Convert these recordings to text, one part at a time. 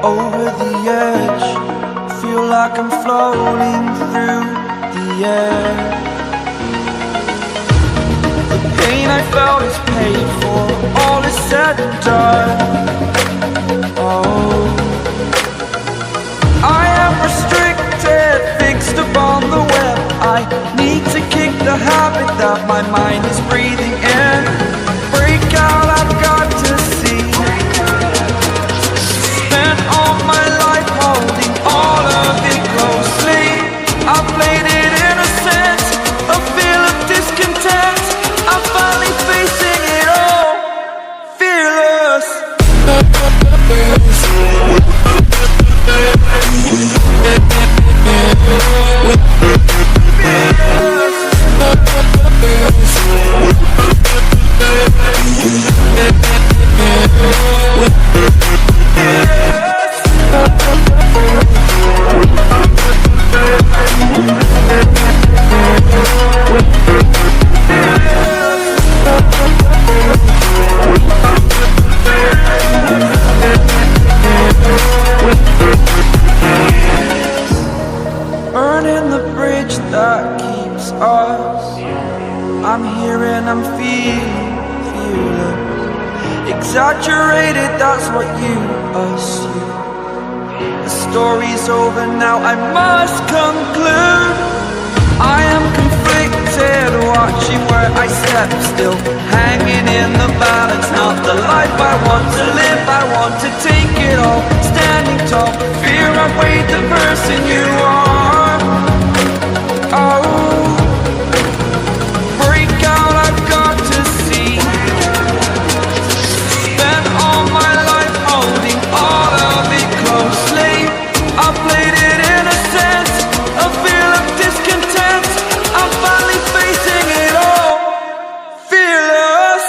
over the edge. Feel like I'm floating through the air. The pain I felt is paid for, all is said and done. Oh, I am restricted, fixed upon the web. I need to kick the habit that my mind is breathing in. Break out, I've got to see. Spent all my life holding all of it closely. I played it innocent, a feel of discontent. I'm finally facing it all, fearless. Burning the bridge that keeps us. I'm here and I'm feeling fearless. Exaggerated, that's what you assume. The story's over now, I must conclude. I am conflicted, watching where I step still, hanging in the balance. Not the life I want to live, I want to take it all. Standing tall, fear outweighed the person you are. Oh, break out, I've got to see. Spent all my life holding all of it closely. I played it innocent, a feel of discontent. I'm finally facing it all, fearless.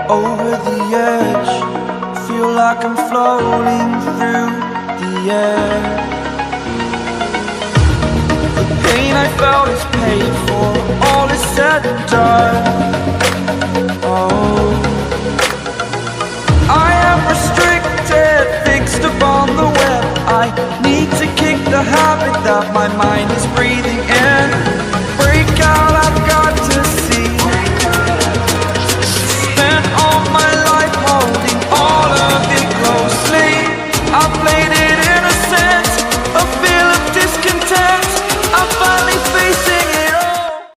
Over the edge, feel like I'm floating through the air. The pain I felt is paid for, all is said and done. Oh, I am restricted, fixed upon the web. I need to kick the habit that my mind is breathing